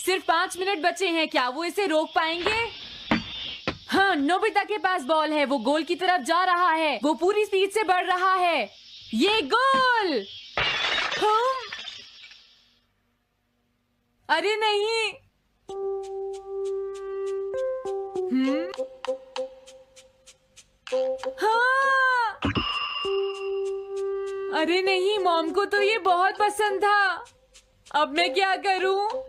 सिर्फ 5 मिनट बचे हैं, क्या वो इसे रोक पाएंगे? हाँ, नोबिता के पास बॉल है, वो गोल की तरफ जा रहा है, वो पूरी स्पीड से बढ़ रहा है। ये गोल! हाँ? अरे नहीं! हाँ! अरे नहीं, मॉम को तो ये बहुत पसंद था। अब मैं क्या करूं?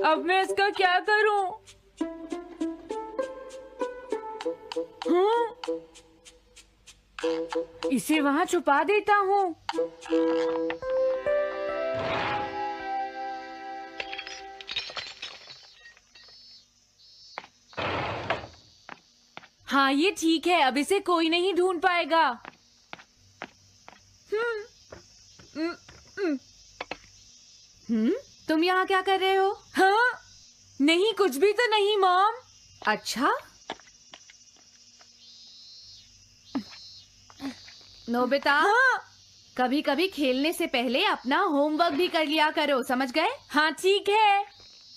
अब मैं इसका क्या करूं? इसे वहां छुपा देता हूँ। हाँ, ये ठीक है, अब इसे कोई नहीं ढूंढ पाएगा। तुम यहाँ क्या कर रहे हो? हाँ? नहीं, कुछ भी तो नहीं मॉम। अच्छा, नोबिता, हाँ? कभी कभी खेलने से पहले अपना होमवर्क भी कर लिया करो, समझ गए? हाँ ठीक है।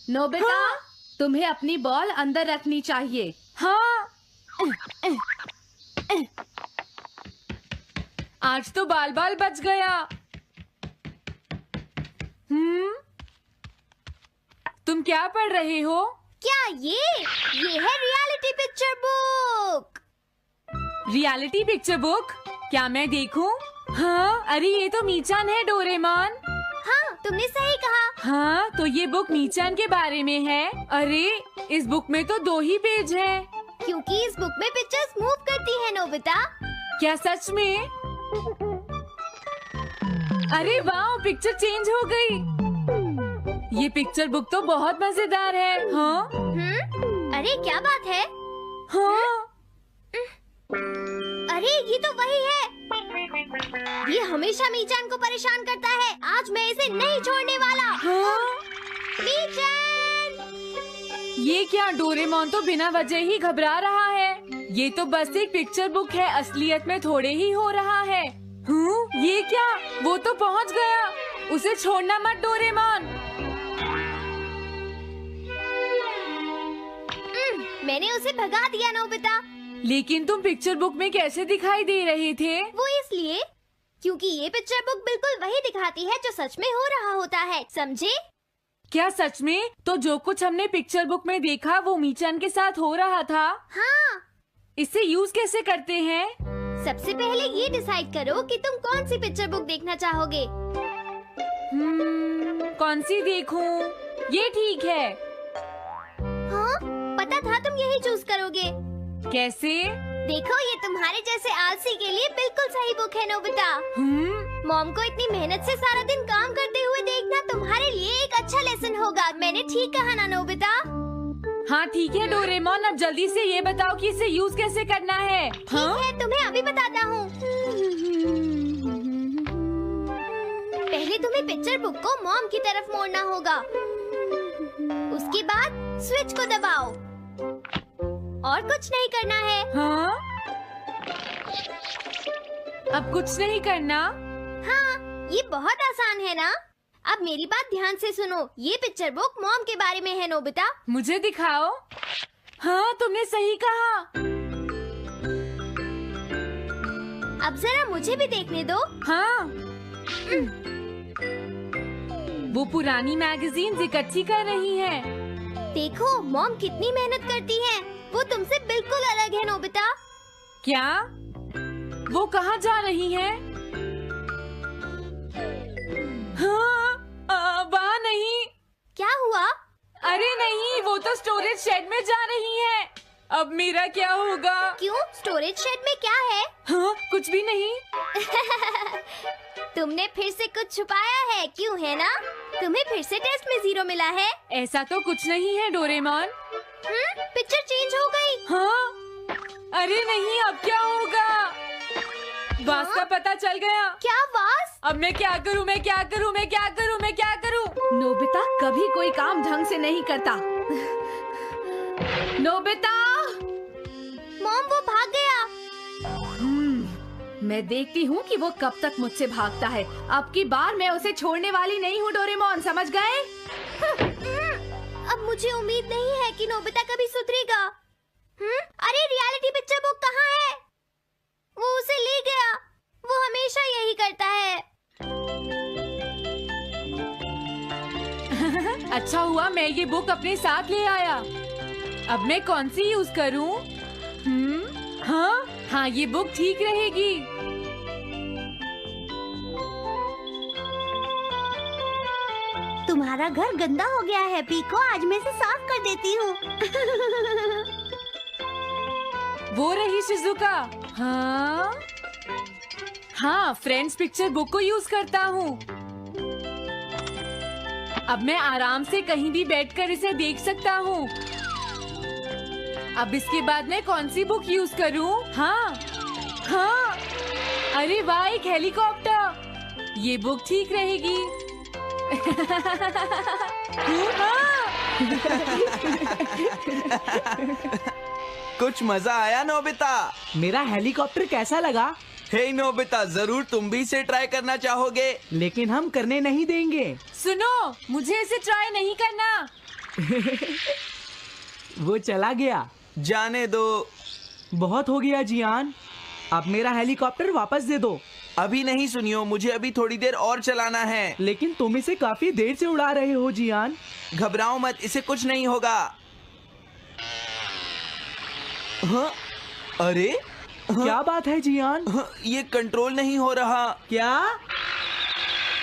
नोबिता, हाँ? तुम्हें अपनी बॉल अंदर रखनी चाहिए। हाँ? आज तो बाल बाल बच गया। तुम क्या पढ़ रहे हो? क्या ये है reality picture book. Reality picture book? क्या मैं देखूं? हाँ, अरे ये तो मीचान है, डोरेमोन। हाँ, तुमने सही कहा। हाँ, तो ये बुक मीचान के बारे में है। अरे, इस बुक में तो 2 ही पेज हैं। क्योंकि इस बुक में पिक्चर्स मूव करती है नोबिता। क्या सच में? अरे वाह, पिक्चर चेंज हो गई। ये पिक्चर बुक तो बहुत मजेदार है। हाँ? अरे क्या बात है? हाँ? अरे ये तो वही है। ये हमेशा मीचान को परेशान करता है। आज मैं इसे नहीं छोड़ने वाला। हाँ? मीचान! ये क्या, डोरेमोन तो बिना वजह ही घबरा रहा है। ये तो बस एक पिक्चर बुक है, असलियत में थोड़े ही हो रहा है। ये क्या, वो तो पहुंच गया। उसे छोड़ना मत डोरेमोन। मैंने उसे भगा दिया नोबिता। लेकिन तुम पिक्चर बुक में कैसे दिखाई दे रहे थे? वो इसलिए क्योंकि ये पिक्चर बुक बिल्कुल वही दिखाती है जो सच में हो रहा होता है, समझे? क्या सच में? तो जो कुछ हमने पिक्चर बुक में देखा वो मीचान के साथ हो रहा था? हाँ। इसे यूज कैसे करते हैं? सबसे पहले ये डिसाइड करो कि तुम कौन सी पिक्चर बुक देखना चाहोगे। कौन सी देखूं? ये ठीक है। हाँ, पता था तुम यही चूज करोगे। कैसे? देखो, ये तुम्हारे जैसे आलसी के लिए बिल्कुल सही बुक है नोबिता। मॉम को इतनी मेहनत से सारा दिन काम करते हुए देखना तुम्हारे लिए एक अच्छा लेसन होगा। मैंने ठीक कहा ना नोबिता? हाँ ठीक है डोरेमोन, अब जल्दी से ये बताओ कि इसे यूज कैसे करना है। ठीक है, तुम्हें अभी बताता हूँ। पहले तुम्हें पिक्चर बुक को मॉम की तरफ मोड़ना होगा। उसके बाद स्विच को दबाओ और कुछ नहीं करना है। हाँ? अब कुछ नहीं करना? हाँ, ये बहुत आसान है ना? अब मेरी बात ध्यान से सुनो। ये पिक्चर बुक मॉम के बारे में है नोबिता। मुझे दिखाओ। हाँ, तुमने सही कहा। अब जरा मुझे भी देखने दो। हाँ। वो पुरानी मैगजीन्स इकट्ठी कर रही है। देखो, मॉम कितनी मेहनत करती है। वो तुमसे बिल्कुल अलग है नोबिता। क्या? वो कहाँ जा रही है? हाँ, वहाँ नहीं। क्या हुआ? अरे नहीं, वो तो स्टोरेज शेड में जा रही है। अब मेरा क्या होगा? क्यों? स्टोरेज शेड में क्या है? हाँ, कुछ भी नहीं। तुमने फिर से कुछ छुपाया है, क्यों है ना? तुम्हें फिर से टेस्ट में 0 मिला है। ऐसा तो कुछ नहीं है डोरेमोन। पिक्चर चेंज हो गई। हाँ? अरे नहीं, अब क्या होगा? वास का पता चल गया। क्या वास? अब मैं क्या करूँ? मैं क्या करूँ? मैं क्या करूँ? मैं क्या करूँ? नोबिता कभी कोई काम ढंग से नहीं करता। नोबिता! मॉम, वो भाग गया। मैं देखती हूँ कि वो कब तक मुझसे भागता है। अब की बार मैं उसे छोड़ने वाली नहीं हूँ डोरेमोन, समझ गए? अब मुझे उम्मीद नहीं है कि नोबिता कभी सुधरेगा। अरे रियलिटी पिक्चर बुक कहाँ है? वो उसे ले गया। वो हमेशा यही करता है। अच्छा हुआ मैं ये बुक अपने साथ ले आया। अब मैं कौन सी यूज करूँ? हाँ, ये बुक ठीक रहेगी। तुम्हारा घर गंदा हो गया है पीको, आज मैं इसे साफ कर देती हूँ। वो रही शिजुका। हाँ, फ्रेंड्स पिक्चर बुक को यूज करता हूँ। अब मैं आराम से कहीं भी बैठकर इसे देख सकता हूँ। अब इसके बाद मैं कौन सी बुक यूज करूँ? हाँ, अरे वाह, एक हेलीकॉप्टर। ये बुक ठीक रहेगी। कुछ मजा आया नोबिता? मेरा हेलीकॉप्टर कैसा लगा? हे नोबिता, जरूर तुम भी इसे ट्राई करना चाहोगे। लेकिन हम करने नहीं देंगे। सुनो, मुझे इसे ट्राई नहीं करना। वो चला गया। जाने दो। बहुत हो गया जियान, अब मेरा हेलीकॉप्टर वापस दे दो। अभी नहीं सुनियो, मुझे अभी थोड़ी देर और चलाना है। लेकिन तुम इसे काफी देर से उड़ा रहे हो जियान। घबराओ मत, इसे कुछ नहीं होगा। हाँ? अरे क्या बात है जियान? ये कंट्रोल नहीं हो रहा। क्या?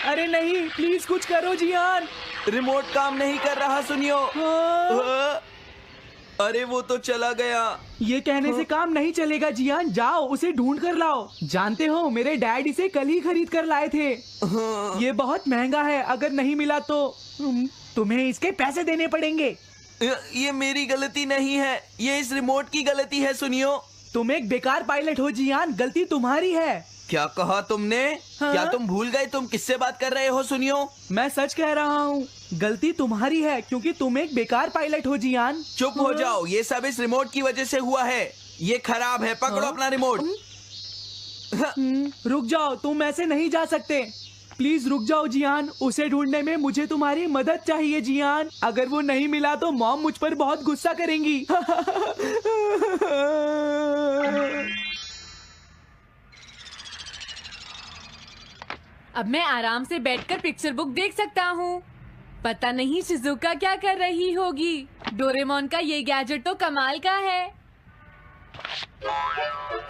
अरे नहीं, प्लीज कुछ करो जियान। रिमोट काम नहीं कर रहा, सुनियो। अरे वो तो चला गया। ये कहने से काम नहीं चलेगा जियान, जाओ उसे ढूंढ कर लाओ। जानते हो, मेरे डैड इसे कल ही खरीद कर लाए थे। ये बहुत महंगा है, अगर नहीं मिला तो तुम्हें इसके पैसे देने पड़ेंगे। ये मेरी गलती नहीं है, ये इस रिमोट की गलती है, सुनियो। तुम एक बेकार पायलट हो जियान, गलती तुम्हारी है। क्या कहा तुमने? हाँ? क्या तुम भूल गए तुम किससे बात कर रहे हो? सुनियो, मैं सच कह रहा हूँ, गलती तुम्हारी है क्योंकि तुम एक बेकार पायलट हो जियान। चुप हो जाओ, ये सब इस रिमोट की वजह से हुआ है। ये खराब है, पकड़ो अपना रिमोट। रुक जाओ, तुम ऐसे नहीं जा सकते। प्लीज रुक जाओ जियान, उसे ढूंढने में मुझे तुम्हारी मदद चाहिए जियान। अगर वो नहीं मिला तो मॉम मुझ पर बहुत गुस्सा करेंगी। अब मैं आराम से बैठकर पिक्चर बुक देख सकता हूँ। पता नहीं शिजुका क्या कर रही होगी। डोरेमोन का ये गैजेट तो कमाल का है।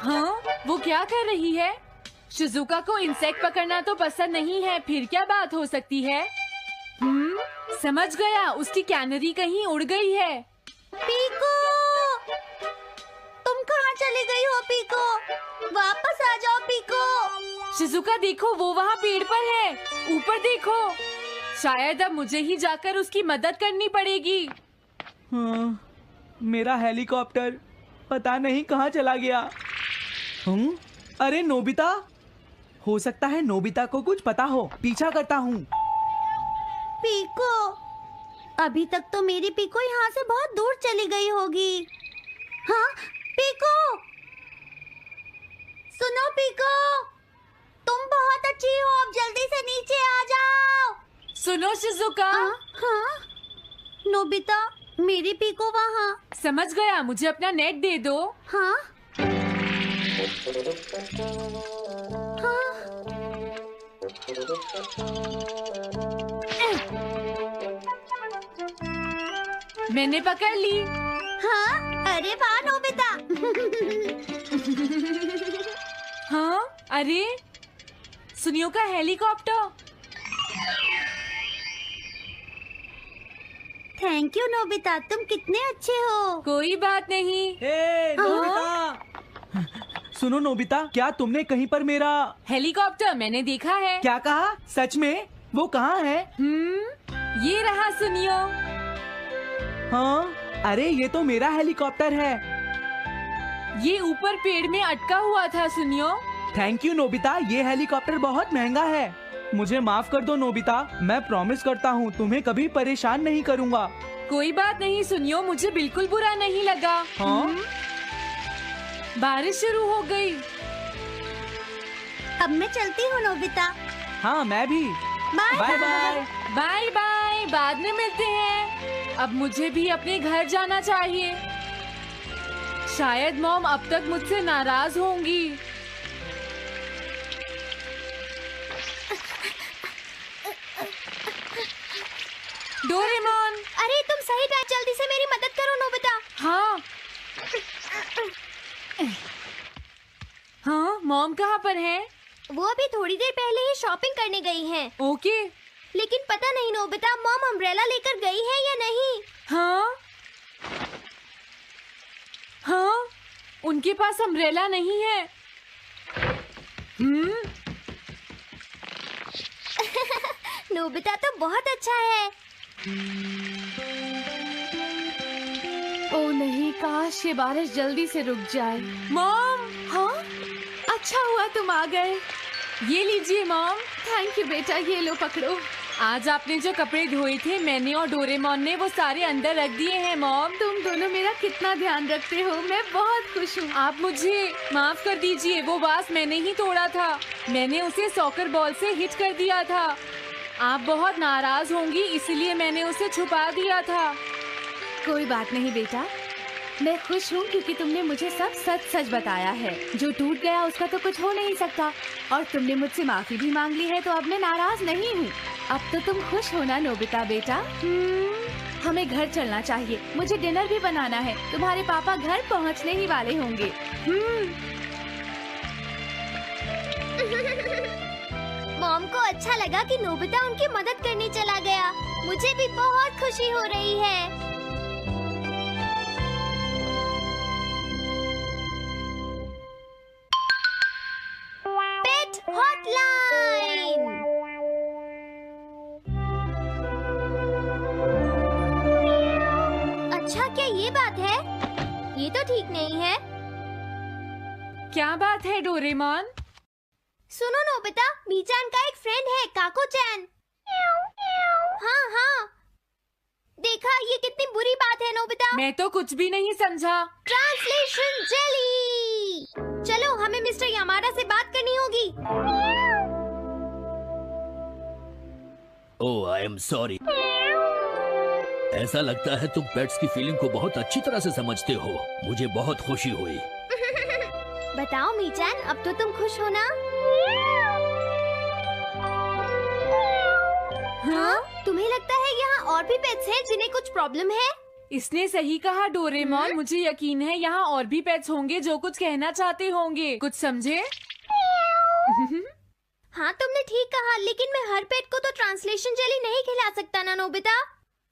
हाँ, वो क्या कर रही है? शिजुका को इंसेक्ट पकड़ना तो पसंद नहीं है, फिर क्या बात हो सकती है? समझ गया, उसकी कैनरी कहीं उड़ गई है। पीको, तुम कहाँ चली गई हो पीको? वापस आ जाओ पीको। शिजुका देखो, वो वहाँ पेड़ पर है। ऊपर देखो, शायद अब मुझे ही जाकर उसकी मदद करनी पड़ेगी। हाँ, मेरा हेलीकॉप्टर पता नहीं कहाँ चला गया। अरे नोबिता, हो सकता है नोबिता को कुछ पता हो, पीछा करता हूँ। पीको, अभी तक तो मेरी पीको यहाँ से बहुत दूर चली गई होगी। हाँ पीको, सुनो पीको, तुम बहुत अच्छी हो, अब जल्दी से नीचे आ जाओ। सुनो शिजुका। हाँ? नोबिता, मेरी पीको वहाँ। समझ गया, मुझे अपना नेट दे दो। हाँ? मैंने पकड़ ली। हाँ? अरे वाह नोबिता। हाँ, अरे सुनियो का हेलीकॉप्टर। थैंक यू नोबिता, तुम कितने अच्छे हो। कोई बात नहीं। हे नोबिता, सुनो नोबिता, क्या तुमने कहीं पर मेरा हेलीकॉप्टर मैंने देखा है। क्या कहा? सच में? वो कहाँ है? ये रहा सुनियो। हाँ, अरे ये तो मेरा हेलीकॉप्टर है। ये ऊपर पेड़ में अटका हुआ था सुनियो। थैंक यू नोबिता, ये हेलीकॉप्टर बहुत महंगा है। मुझे माफ कर दो नोबिता, मैं प्रॉमिस करता हूँ तुम्हें कभी परेशान नहीं करूँगा। कोई बात नहीं सुनियो, मुझे बिल्कुल बुरा नहीं लगा। हाँ? बारिश शुरू हो गई। अब मैं चलती हूँ नोबिता। हाँ मैं भी। Bye bye bye. Bye bye, बाद में मिलते हैं। अब मुझे भी अपने घर जाना चाहिए। शायद मॉम अब तक मुझसे नाराज होंगी। डोरेमोन। अरे तुम सही टाइम, जल्दी से मेरी मदद करो नोबिता। हाँ हाँ, मॉम कहाँ पर है? वो अभी थोड़ी देर पहले ही शॉपिंग करने गई हैं। ओके। लेकिन पता नहीं नोबिता, मॉम अम्ब्रेला लेकर गई है या नहीं। हाँ हाँ, उनके पास अम्ब्रेला नहीं है। नोबिता तो बहुत अच्छा है। ओ नहीं, काश ये बारिश जल्दी से रुक जाए। मॉम, हाँ, अच्छा हुआ तुम आ गए। ये लीजिए मॉम। थैंक यू बेटा, ये लो पकड़ो। आज आपने जो कपड़े धोए थे, मैंने और डोरेमोन ने वो सारे अंदर रख दिए हैं मॉम। तुम दोनों मेरा कितना ध्यान रखते हो, मैं बहुत खुश हूँ। आप मुझे माफ कर दीजिए, वो वास मैंने ही तोड़ा था। मैंने उसे सॉकर बॉल से हिट कर दिया था। आप बहुत नाराज होंगी, इसलिए मैंने उसे छुपा दिया था। कोई बात नहीं बेटा, मैं खुश हूँ क्योंकि तुमने मुझे सब सच सच बताया है। जो टूट गया उसका तो कुछ हो नहीं सकता, और तुमने मुझसे माफी भी मांग ली है, तो अब मैं नाराज नहीं हूँ। अब तो तुम खुश हो ना नोबिता बेटा? हमें घर चलना चाहिए, मुझे डिनर भी बनाना है। तुम्हारे पापा घर पहुँचने ही वाले होंगे। मॉम को अच्छा लगा कि नोबिता उनकी मदद करने चला गया। मुझे भी बहुत खुशी हो रही है। पेट हॉटलाइन। अच्छा, क्या ये बात है? ये तो ठीक नहीं है। क्या बात है डोरेमोन? सुनो नोबिता, मीचान का एक फ्रेंड है, काको-चैन। हाँ हाँ, देखा, ये कितनी बुरी बात है नोबिता। मैं तो कुछ भी नहीं समझा। Translation jelly. चलो, हमें मिस्टर यामाडा से बात करनी होगी। ओह, आई एम सॉरी। ऐसा लगता है तुम पेट्स की फीलिंग को बहुत अच्छी तरह से समझते हो। मुझे बहुत खुशी हुई। बताओ मीचान, अब तो तुम खुश हो ना? हाँ? तुम्हें लगता है यहाँ और भी पेट्स हैं जिन्हें कुछ प्रॉब्लम है? इसने सही कहा डोरेमोन, मुझे यकीन है यहाँ और भी पेट्स होंगे जो कुछ कहना चाहते होंगे। कुछ समझे? हाँ, तुमने ठीक कहा, लेकिन मैं हर पेट को तो ट्रांसलेशन जेली नहीं खिला सकता ना नोबिता।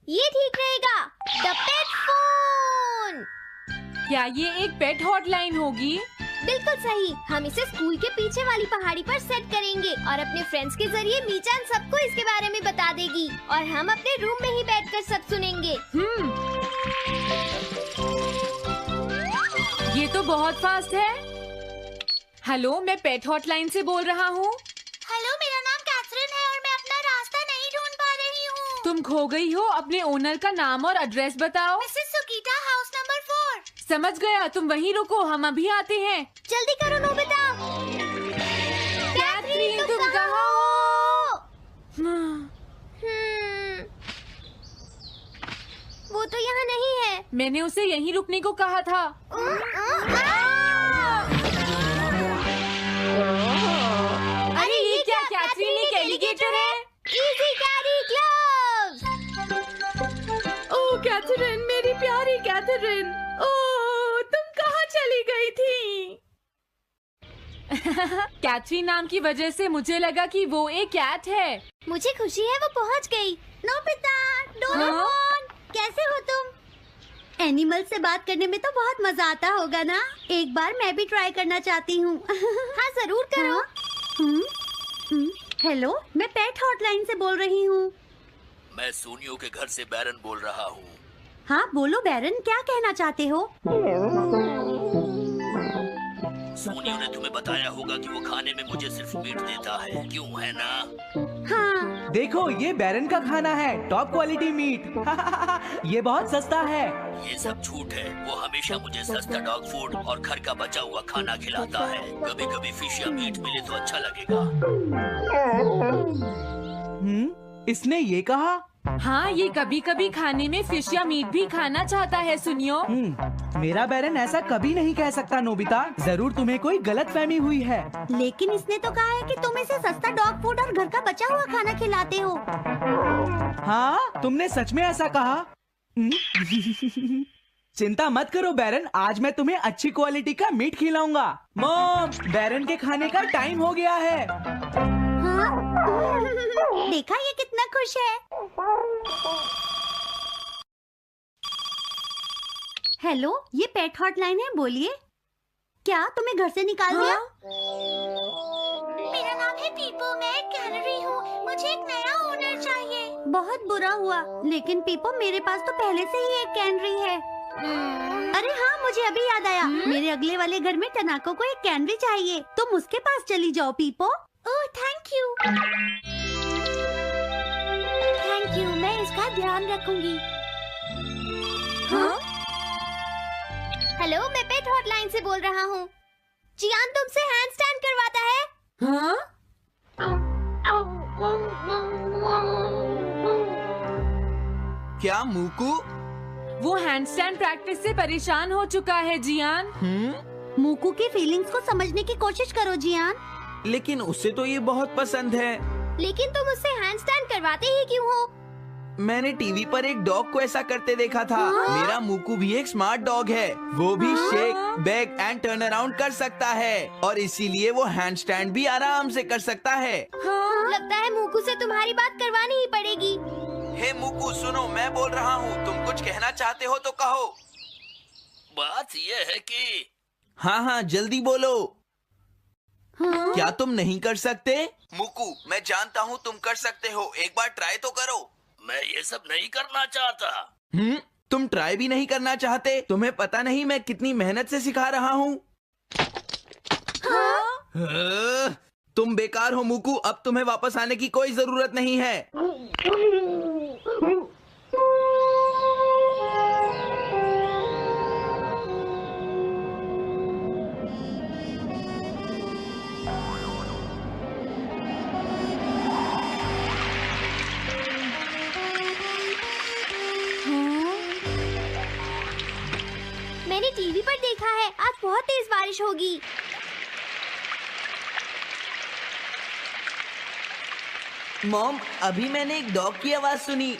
ये ठीक रहेगा, द पेट फोन। क्या ये एक पेट हॉटलाइन होगी? बिल्कुल सही। हम इसे स्कूल के पीछे वाली पहाड़ी पर सेट करेंगे और अपने फ्रेंड्स के जरिए मीचान सबको इसके बारे में बता देगी और हम अपने रूम में ही बैठकर सब सुनेंगे। ये तो बहुत फास्ट है। हेलो, मैं पेट हॉटलाइन से बोल रहा हूँ। हेलो, मेरा नाम कैथरीन है और मैं अपना रास्ता नहीं ढूंढ पा रही हूँ। तुम खो गई हो, अपने ओनर का नाम और एड्रेस बताओ। Mrs Sukita, house number 4। समझ गया, तुम वहीं रुको, हम अभी आते हैं। जल्दी करो नोबिता। कैथरीन, तुम कहाँ हो? वो तो यहाँ नहीं है। मैंने उसे यहीं रुकने को कहा था। अरे ये क्या, कैथरीन एक एलिगेटर है। Easy carry gloves. Oh Catherine, मेरी प्यारी कैथरीन, ओह तुम कहाँ चली गई थी? कैथरीन नाम की वजह से मुझे लगा कि वो एक कैट है। मुझे खुशी है वो पहुँच गई। नोबिता, डोरेमोन, कैसे हो तुम? एनिमल से बात करने में तो बहुत मजा आता होगा ना। एक बार मैं भी ट्राई करना चाहती हूँ। हाँ जरूर करो। हेलो, मैं पेट हॉटलाइन से बोल रही हूँ। मैं सोनियो के घर से बैरन बोल रहा हूँ। हाँ बोलो बैरन, क्या कहना चाहते हो? सोनियो ने तुम्हें बताया होगा कि वो खाने में मुझे सिर्फ मीट देता है, क्यों है ना? हाँ। देखो ये बैरन का खाना है, टॉप क्वालिटी मीट। ये बहुत सस्ता है। ये सब झूठ है। वो हमेशा मुझे सस्ता डॉग फूड और घर का बचा हुआ खाना खिलाता है। कभी कभी फिश या मीट मिले तो अच्छा लगेगा। इसने ये कहा? हाँ, ये कभी कभी खाने में फिश या मीट भी खाना चाहता है सुनियो। मेरा बैरन ऐसा कभी नहीं कह सकता नोबिता। जरूर तुम्हें कोई गलतफहमी हुई है। लेकिन इसने तो कहा है कि तुम इसे सस्ता डॉग फूड और घर का बचा हुआ खाना खिलाते हो। हाँ, तुमने सच में ऐसा कहा? चिंता मत करो बैरन, आज मैं तुम्हें अच्छी क्वालिटी का मीट खिलाऊंगा। मॉम, बैरन के खाने का टाइम हो गया है। हाँ? देखा ये कितना खुश है। हेलो, ये पेट हॉटलाइन है, बोलिए। क्या तुम्हें घर से निकाल दिया? मेरा नाम है पीपो, मैं एक कैनरी हूँ। मुझे एक नया ओनर चाहिए। बहुत बुरा हुआ, लेकिन पीपो मेरे पास तो पहले से ही एक कैनरी है। अरे हाँ, मुझे अभी याद आया। मेरे अगले वाले घर में टनाको को एक कैनरी चाहिए। तुम उसके पास चली जाओ पीपो। Oh thank you. Thank you, मैं इसका ध्यान रखूंगी। हाँ? हेलो, मैं पेट हॉटलाइन से बोल रहा हूँ। जियान तुमसे हैंड स्टैंड करवाता है। हाँ? क्या मूकू? वो हैंडस्टैंड प्रैक्टिस से परेशान हो चुका है जियान। मूकू की फीलिंग्स को समझने की कोशिश करो जियान। लेकिन उसे तो ये बहुत पसंद है। लेकिन तुम उससे हैंड स्टैंड करवाते ही क्यों हो? मैंने टीवी पर एक डॉग को ऐसा करते देखा था। मेरा मूकू भी एक स्मार्ट डॉग है। वो भी shake, back and turn around कर सकता है और इसीलिए वो हैंड स्टैंड भी आराम से कर सकता है। लगता है मूकू से तुम्हारी बात करवानी ही पड़ेगी। हे मूकू सुनो, मैं बोल रहा हूँ, तुम कुछ कहना चाहते हो तो कहो। बात ये है कि हाँ हाँ जल्दी बोलो। क्या तुम नहीं कर सकते? मूकू, मैं जानता हूँ तुम कर सकते हो, एक बार ट्राई तो करो। मैं ये सब नहीं करना चाहता। तुम ट्राई भी नहीं करना चाहते? तुम्हें पता नहीं मैं कितनी मेहनत से सिखा रहा हूँ। तुम बेकार हो मूकू, अब तुम्हें वापस आने की कोई जरूरत नहीं है। मैंने टीवी पर देखा है आज बहुत तेज बारिश होगी। मॉम, अभी मैंने एक डॉग की आवाज सुनी।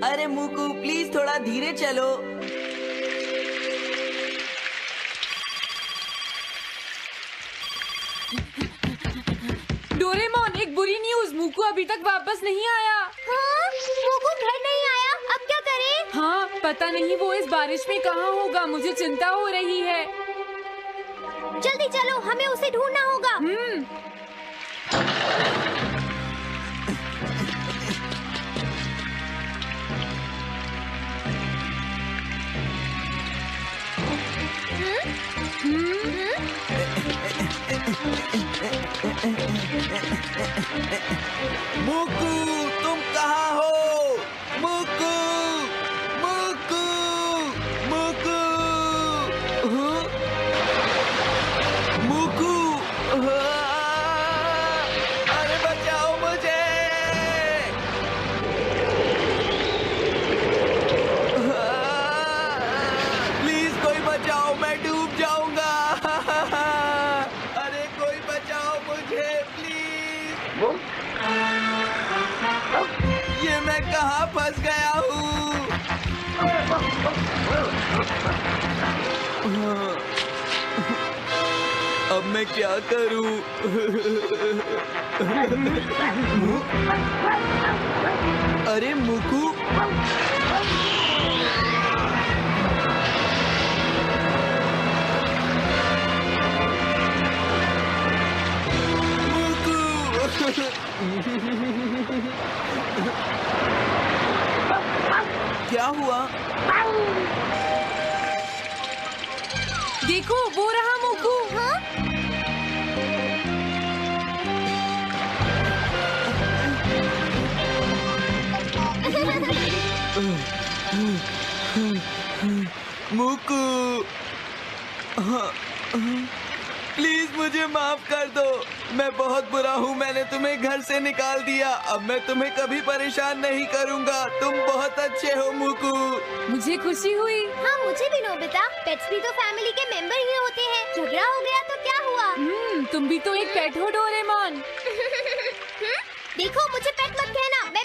अरे मूकू प्लीज थोड़ा धीरे चलो। डोरेमोन, एक बुरी न्यूज़, मूकू अभी तक वापस नहीं आया। हाँ? मूकू घर नहीं आया, अब क्या करें? हाँ, पता नहीं वो इस बारिश में कहाँ होगा, मुझे चिंता हो रही है। जल्दी चलो, हमें उसे ढूंढना होगा। मूकू, तुम कहाँ हो? मूकू, मूकू, मूकू, मूकू, अरे बचाओ मुझे। प्लीज कोई बचाओ, मैं डूब जाऊंगा। अरे कोई बचाओ मुझे प्लीज। ये मैं क्या करूं? अरे मुकू, क्या हुआ? देखो वो रहा मुकू। हाँ? मुकू, प्लीज मुझे माफ कर दो। मैं बहुत बुरा हूँ, मैंने तुम्हें घर से निकाल दिया। अब मैं तुम्हें कभी परेशान नहीं करूँगा। तुम बहुत अच्छे हो मुकू। मुझे खुशी हुई। हाँ मुझे भी नोबिता, पेट्स भी तो फैमिली के मेंबर ही होते हैं। झगड़ा हो गया तो क्या हुआ? तुम भी तो एक पेट हो डोरेमोन। देखो मुझे पेट मत कहना, मैं